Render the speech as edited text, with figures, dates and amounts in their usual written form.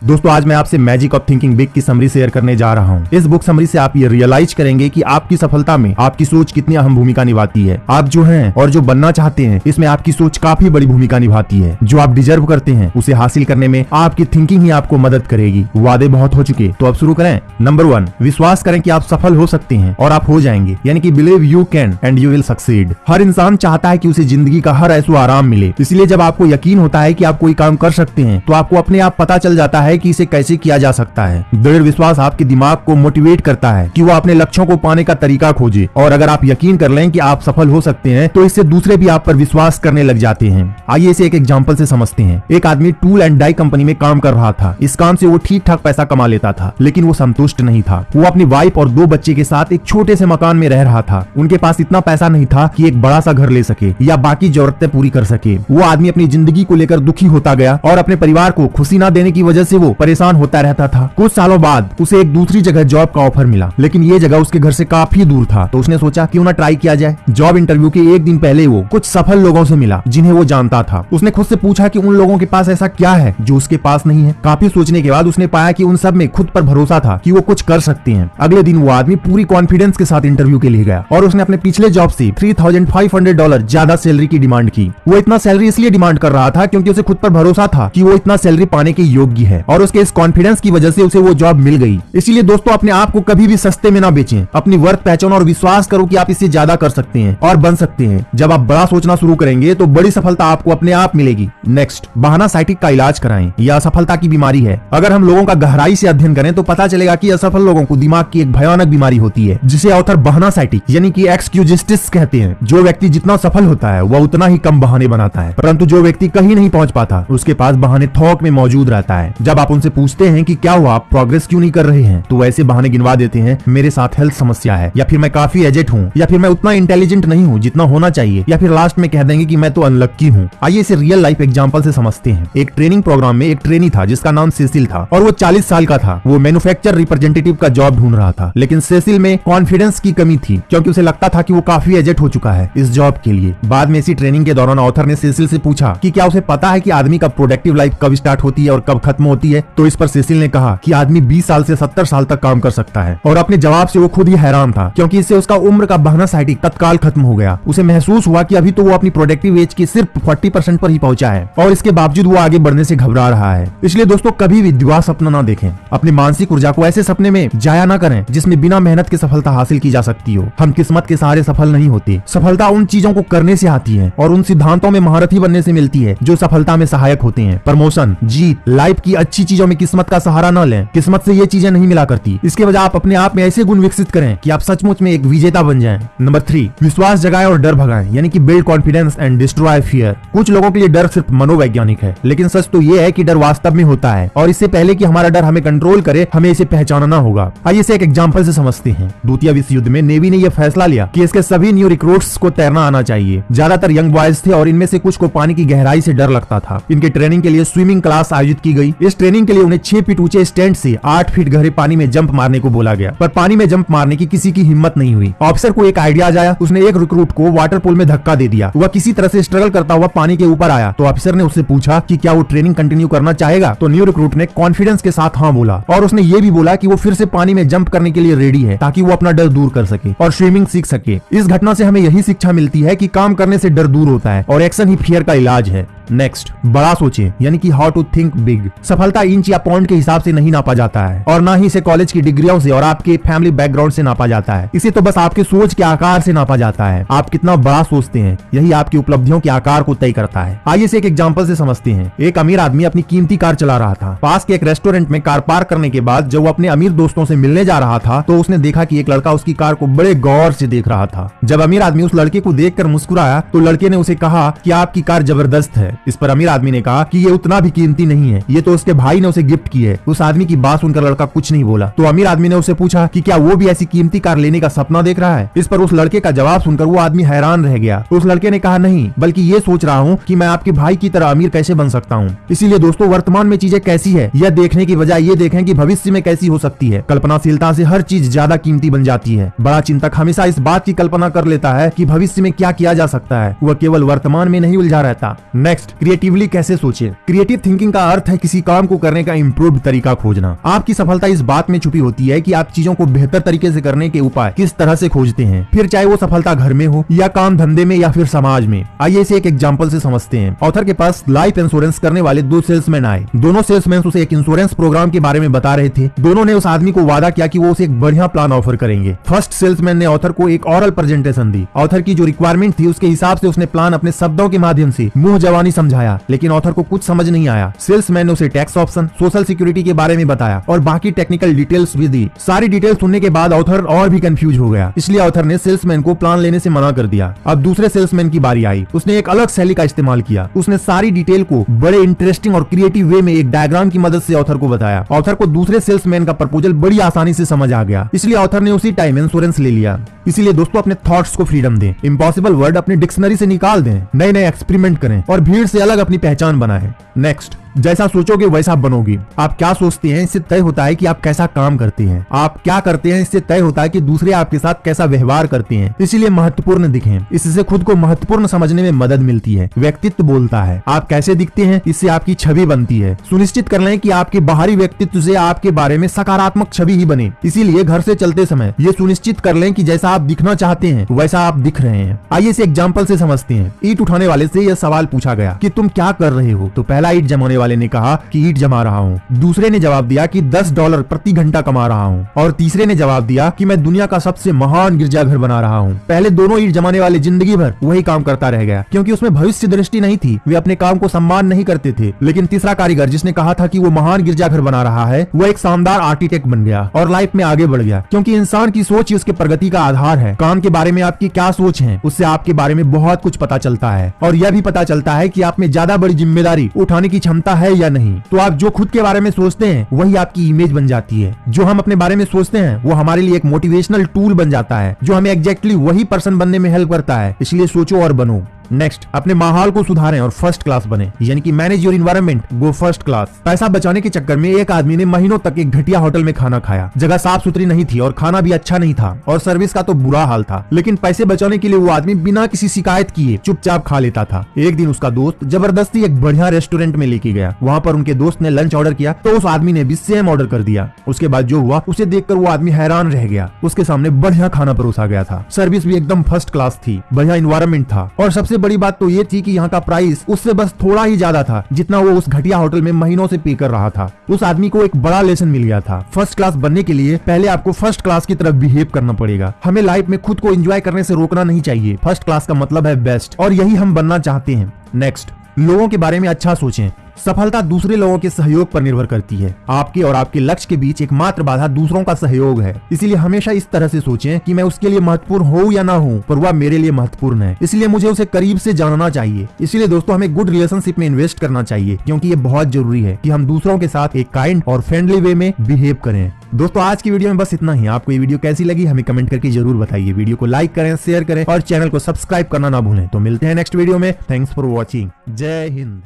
दोस्तों आज मैं आपसे मैजिक ऑफ थिंकिंग बिग की समरी शेयर करने जा रहा हूँ। इस बुक समरी से आप ये रियलाइज करेंगे कि आपकी सफलता में आपकी सोच कितनी अहम भूमिका निभाती है। आप जो हैं और जो बनना चाहते हैं इसमें आपकी सोच काफी बड़ी भूमिका निभाती है। जो आप डिजर्व करते हैं उसे हासिल करने में आपकी थिंकिंग ही आपको मदद करेगी। वादे बहुत हो चुके तो अब शुरू करें। नंबर 1, विश्वास करें कि आप सफल हो सकते हैं और आप हो जाएंगे, यानी कि believe you can and you will succeed. हर इंसान चाहता है कि उसे जिंदगी का हर ऐसो आराम मिले, इसलिए जब आपको यकीन होता है कि आप कोई काम कर सकते हैं तो आपको अपने आप पता चल जाता है कि इसे कैसे किया जा सकता है। दृढ़ विश्वास आपके दिमाग को मोटिवेट करता है कि वो अपने लक्ष्यों को पाने का तरीका खोजे, और अगर आप यकीन कर लें कि आप सफल हो सकते हैं तो इससे दूसरे भी आप पर विश्वास करने लग जाते हैं। आइए इसे एक एग्जांपल से समझते हैं। एक आदमी टूल एंड डाई कंपनी में काम कर रहा था। इस काम से वो ठीक ठाक पैसा कमा लेता था, लेकिन वो संतुष्ट नहीं था। वो अपनी वाइफ और 2 बच्चे के साथ एक छोटे से मकान में रह रहा था। उनके पास इतना पैसा नहीं था कि एक बड़ा सा घर ले सके या बाकी जरूरतें पूरी कर सके। वो आदमी अपनी जिंदगी को लेकर दुखी होता गया और अपने परिवार को खुशी न देने की वजह से वो परेशान होता रहता था। कुछ सालों बाद उसे एक दूसरी जगह जॉब का ऑफर मिला, लेकिन ये जगह उसके घर से काफी दूर था। तो उसने सोचा क्यों ना ट्राई किया जाए। जॉब इंटरव्यू के एक दिन पहले वो कुछ सफल लोगों से मिला जिन्हें वो जानता था। उसने खुद से पूछा कि उन लोगों के पास ऐसा क्या है जो उसके पास नहीं है। काफी सोचने के बाद उसने पाया कि उन सब में खुद पर भरोसा था कि वो कुछ कर सकते हैं। अगले दिन वो आदमी पूरी कॉन्फिडेंस के साथ इंटरव्यू के लिए गया और उसने अपने पिछले जॉब से $3,500 ज्यादा सैलरी की डिमांड की। वो इतना सैलरी इसलिए डिमांड कर रहा था क्योंकि उसे खुद पर भरोसा था कि वो इतना सैलरी पाने के योग्य है, और उसके इस कॉन्फिडेंस की वजह से उसे वो जॉब मिल गई। इसीलिए दोस्तों अपने आप को कभी भी सस्ते में ना बेचें। अपनी वर्थ पहचानो और विश्वास करो कि आप इससे ज्यादा कर सकते हैं और बन सकते हैं। जब आप बड़ा सोचना शुरू करेंगे तो बड़ी सफलता आपको अपने आप मिलेगी। नेक्स्ट, बहाना साइटिक का इलाज कराएं। यह असफलता की बीमारी है। अगर हम लोगों का गहराई से अध्ययन करें तो पता चलेगा कि असफल लोगों को दिमाग की एक भयानक बीमारी होती है, जिसे ऑथर बहाना साइटिक यानी कि एक्सक्यूजिस्टिस कहते हैं। जो व्यक्ति जितना सफल होता है वह उतना ही कम बहाने बनाता है, परंतु जो व्यक्ति कहीं नहीं पहुंच पाता उसके पास बहाने थोक में मौजूद रहता है। जब आप उनसे पूछते हैं कि क्या हुआ, आप प्रोग्रेस क्यों नहीं कर रहे हैं, तो ऐसे बहाने गिनवा देते हैं, मेरे साथ हेल्थ समस्या है, या फिर मैं काफी एजेड हूँ, या फिर मैं उतना इंटेलिजेंट नहीं हूँ जितना होना चाहिए, या फिर लास्ट में कह देंगे कि मैं तो अनलक्की हूँ। आइए इसे रियल लाइफ एग्जांपल से समझते हैं। एक ट्रेनिंग प्रोग्राम में एक ट्रेनी था जिसका नाम सेसिल था और वो 40 साल का था। वो मैन्युफैक्चर रिप्रेजेंटेटिव का जॉब ढूंढ रहा था, लेकिन सेसिल में कॉन्फिडेंस की कमी थी क्योंकि उसे लगता था कि वो काफी एजेड हो चुका है इस जॉब के लिए। बाद में इसी ट्रेनिंग के दौरान ऑथर ने सेसिल से पूछा कि क्या उसे पता है कि आदमी का प्रोडक्टिव लाइफ कब स्टार्ट होती है और कब खत्म होती है। तो इस पर सेसिल ने कहा कि आदमी 20 साल से 70 साल तक काम कर सकता है, और अपने जवाब से वो खुद ही हैरान था क्योंकि इससे उसका उम्र का बहाना साइटिक तत्काल खत्म हो गया। उसे महसूस हुआ कि अभी तो वो अपनी प्रोडक्टिव एज की सिर्फ 40% पर ही पहुंचा है और इसके बावजूद वो आगे बढ़ने से घबरा रहा है। इसलिए दोस्तों कभी भी दिवा सपना ना देखें। अपनी मानसिक ऊर्जा को ऐसे सपने में जाया ना करें जिसमें बिना मेहनत के सफलता हासिल की जा सकती हो। हम किस्मत के सहारे सफल नहीं होते। सफलता उन चीजों को करने से आती है और उन सिद्धांतों में महारथी बनने से मिलती है जो सफलता में सहायक होते हैं। प्रमोशन, जीत, लाइफ की अच्छी चीजों में किस्मत का सहारा न लें। किस्मत से ये चीजें नहीं मिला करती। इसके बजाय आप अपने आप में ऐसे गुण विकसित करें कि आप सचमुच में एक विजेता बन जाएं। नंबर 3, विश्वास जगाएं और डर भगाएं, यानी कि build confidence and destroy fear. कुछ लोगों के लिए डर सिर्फ मनोवैज्ञानिक है, लेकिन सच तो ये है कि डर वास्तव में होता है, और इससे पहले कि हमारा डर हमें कंट्रोल करे हमें इसे पहचानना होगा। आइए इसे एक एग्जांपल से समझते हैं। द्वितीय विश्व युद्ध में नेवी ने यह फैसला लिया कि इसके सभी न्यू रिक्रूट्स को तैरना आना चाहिए। ज्यादातर यंग बॉयज थे और इनमें से कुछ को पानी की गहराई से डर लगता था। इनके ट्रेनिंग के लिए स्विमिंग क्लास आयोजित की गई। इस ट्रेनिंग के लिए उन्हें 6 फीट ऊंचे स्टैंड से 8 फीट गहरे पानी में जंप मारने को बोला गया, पर पानी में जंप मारने की किसी की हिम्मत नहीं हुई। ऑफिसर को एक आइडिया आया। उसने एक रिक्रूट को वाटर पूल में धक्का दे दिया। वह किसी तरह से स्ट्रगल करता हुआ पानी के ऊपर आया, तो ऑफिसर ने उससे पूछा कि क्या वो ट्रेनिंग कंटिन्यू करना चाहेगा। तो न्यू रिक्रूट ने कॉन्फिडेंस के साथ हाँ बोला, और उसने ये भी बोला कि वो फिर से पानी में जंप करने के लिए रेडी है ताकि वो अपना डर दूर कर सके और स्विमिंग सीख सके। इस घटना से हमें यही शिक्षा मिलती है कि काम करने से डर दूर होता है और एक्शन ही फियर का इलाज है। नेक्स्ट, बड़ा सोचें, यानी कि हाउ टू थिंक बिग। सफलता इंच या पाउंड के हिसाब से नहीं नापा जाता है, और ना ही इसे कॉलेज की डिग्रियों से और आपके फैमिली बैकग्राउंड से नापा जाता है। इसे तो बस आपके सोच के आकार से नापा जाता है। आप कितना बड़ा सोचते हैं यही आपकी उपलब्धियों के आकार को तय करता है। आइए इसे एक एग्जांपल से समझते हैं। एक अमीर आदमी अपनी कीमती कार चला रहा था। पास के एक रेस्टोरेंट में कार पार्क करने के बाद जब वो अपने अमीर दोस्तों से मिलने जा रहा था तो उसने देखा कि एक लड़का उसकी कार को बड़े गौर से देख रहा था। जब अमीर आदमी उस लड़के को देखकर मुस्कुराया तो लड़के ने उसे कहा कि आपकी कार जबरदस्त है। इस पर अमीर आदमी ने कहा कि ये उतना भी कीमती नहीं है, ये तो उसके भाई ने उसे गिफ्ट की है। उस आदमी की बात सुनकर लड़का कुछ नहीं बोला। तो अमीर आदमी ने उसे पूछा कि क्या वो भी ऐसी कीमती कार लेने का सपना देख रहा है। इस पर उस लड़के का जवाब सुनकर वो आदमी हैरान रह गया। तो उस लड़के ने कहा नहीं, बल्कि ये सोच रहा हूँ कि मैं आपके भाई की तरह अमीर कैसे बन सकता हूँ। इसीलिए दोस्तों वर्तमान में चीजें कैसी है यह देखने की बजाय ये देखें कि भविष्य में कैसी हो सकती है। कल्पनाशीलता से हर चीज ज्यादा कीमती बन जाती है। बड़ा चिंतक हमेशा इस बात की कल्पना कर लेता है कि भविष्य में क्या किया जा सकता है, वह केवल वर्तमान में नहीं उलझा रहता। नेक्स्ट, नेक्स्ट, क्रिएटिवली कैसे सोचें। क्रिएटिव थिंकिंग का अर्थ है किसी काम को करने का इम्प्रूव्ड तरीका खोजना। आपकी सफलता इस बात में छुपी होती है कि आप चीजों को बेहतर तरीके से करने के उपाय किस तरह से खोजते हैं, फिर चाहे वो सफलता घर में हो या काम धंधे में या फिर समाज में। आइए इसे एक एग्जांपल से समझते हैं। ऑथर के पास लाइफ इंश्योरेंस करने वाले दो सेल्समैन आए। दोनों सेल्समैन उसे एक इंश्योरेंस प्रोग्राम के बारे में बता रहे थे। दोनों ने उस आदमी को वादा किया कि वो उसे एक बढ़िया प्लान ऑफर करेंगे। फर्स्ट सेल्समैन ने ऑथर को एक ओरल प्रेजेंटेशन दी। ऑथर की जो रिक्वायरमेंट थी उसके हिसाब से उसने प्लान अपने शब्दों के माध्यम से मुंह जवानी समझाया, लेकिन ऑथर को कुछ समझ नहीं आया। सेल्समैन ने उसे टैक्स ऑप्शन, सोशल सिक्योरिटी के बारे में बताया और बाकी टेक्निकल डिटेल्स भी दी। सारी डिटेल्स सुनने के बाद ऑथर और भी कंफ्यूज हो गया, इसलिए ऑथर ने सेल्समैन को प्लान लेने से मना कर दिया। अब दूसरे सेल्समैन की बारी आई। उसने एक अलग शैली का इस्तेमाल किया। उसने सारी डिटेल को बड़े इंटरेस्टिंग और क्रिएटिव वे में एक डायग्राम की मदद से ऑथर को बताया। ऑथर को दूसरे सेल्समैन का प्रपोजल बड़ी आसानी से समझ आ गया, इसलिए ऑथर ने उसी टाइम इंश्योरेंस ले लिया। इसीलिए दोस्तों अपने थॉट्स को फ्रीडम दें, इम्पॉसिबल वर्ड अपनी डिक्शनरी से निकाल दें, नए नए एक्सपेरिमेंट करें और भीड़ से अलग अपनी पहचान बनाएं। नेक्स्ट, जैसा सोचोगे वैसा बनोगे। आप क्या सोचते हैं इससे तय होता है कि आप कैसा काम करते हैं। आप क्या करते हैं इससे तय होता है कि दूसरे आपके साथ कैसा व्यवहार करते हैं। इसीलिए महत्वपूर्ण दिखें, इससे खुद को महत्वपूर्ण समझने में मदद मिलती है। व्यक्तित्व बोलता है। आप कैसे दिखते हैं इससे आपकी छवि बनती है। सुनिश्चित कर लें कि आपके बाहरी व्यक्तित्व से आपके बारे में सकारात्मक छवि ही बने। इसीलिए घर से चलते समय ये सुनिश्चित कर लें कि जैसा आप दिखना चाहते हैं वैसा आप दिख रहे हैं। आइए इसे एग्जाम्पल से समझते हैं। ईंट उठाने वाले से यह सवाल पूछा गया कि तुम क्या कर रहे हो। तो पहला ईंट जमाने वाले ने कहा कि ईंट जमा रहा हूँ। दूसरे ने जवाब दिया कि $10 प्रति घंटा कमा रहा हूँ और तीसरे ने जवाब दिया कि मैं दुनिया का सबसे महान गिरजाघर बना रहा हूँ। पहले दोनों ईंट जमाने वाले जिंदगी भर वही काम करता रह गया, क्योंकि उसमें भविष्य दृष्टि नहीं थी। वे अपने काम को सम्मान नहीं करते थे। लेकिन तीसरा कारीगर जिसने कहा था कि वो महान गिरजाघर बना रहा है, वो एक शानदार आर्किटेक्ट बन गया और लाइफ में आगे बढ़ गया, क्योंकि इंसान की सोच ही उसके प्रगति का आधार है। काम के बारे में आपकी क्या सोच है, उससे आपके बारे में बहुत कुछ पता चलता है और यह भी पता चलता है कि आप में ज्यादा बड़ी जिम्मेदारी उठाने की क्षमता है या नहीं। तो आप जो खुद के बारे में सोचते हैं वही आपकी इमेज बन जाती है। जो हम अपने बारे में सोचते हैं वो हमारे लिए एक मोटिवेशनल टूल बन जाता है, जो हमें एग्जैक्टली वही पर्सन बनने में हेल्प करता है। इसलिए सोचो और बनो। नेक्स्ट, अपने माहौल को सुधारें और फर्स्ट क्लास बने, यानी कि manage your environment, go first class. पैसा बचाने के चक्कर में एक आदमी ने महीनों तक एक घटिया होटल में खाना खाया। जगह साफ सुथरी नहीं थी और खाना भी अच्छा नहीं था और सर्विस का तो बुरा हाल था। लेकिन पैसे बचाने के लिए वो आदमी बिना किसी शिकायत किए चुपचाप खा लेता था। एक दिन उसका दोस्त जबरदस्ती एक बढ़िया रेस्टोरेंट में लेके गया। वहाँ पर उनके दोस्त ने लंच ऑर्डर किया तो उस आदमी ने भी सेम ऑर्डर कर दिया। उसके बाद जो हुआ उसे देखकर वो आदमी हैरान रह गया। उसके सामने बढ़िया खाना परोसा गया था, सर्विस भी एकदम फर्स्ट क्लास थी, बढ़िया एनवायरनमेंट था और सबसे बड़ी बात तो ये थी कि यहाँ का प्राइस उससे बस थोड़ा ही ज्यादा था जितना वो उस घटिया होटल में महीनों से पे कर रहा था। उस आदमी को एक बड़ा लेसन मिल गया था। फर्स्ट क्लास बनने के लिए पहले आपको फर्स्ट क्लास की तरफ बिहेव करना पड़ेगा। हमें लाइफ में खुद को एंजॉय करने से रोकना नहीं चाहिए। फर्स्ट क्लास का मतलब है बेस्ट और यही हम बनना चाहते हैं। नेक्स्ट, लोगों के बारे में अच्छा सोचें। सफलता दूसरे लोगों के सहयोग पर निर्भर करती है। आपके और आपके लक्ष्य के बीच एकमात्र बाधा दूसरों का सहयोग है। इसीलिए हमेशा इस तरह से सोचें कि मैं उसके लिए महत्वपूर्ण हूँ या ना हूँ, पर वह मेरे लिए महत्वपूर्ण है, इसलिए मुझे उसे करीब से जानना चाहिए। इसलिए दोस्तों हमें गुड रिलेशनशिप में इन्वेस्ट करना चाहिए, क्योंकि ये बहुत जरूरी है कि हम दूसरों के साथ एक काइंड और फ्रेंडली वे में बिहेव करें। दोस्तों आज की वीडियो में बस इतना ही। आपको ये वीडियो कैसी लगी हमें कमेंट करके जरूर बताइए। वीडियो को लाइक करें, शेयर करें और चैनल को सब्सक्राइब करना ना भूलें। तो मिलते हैं नेक्स्ट वीडियो में। Thanks for watching. जय हिंद।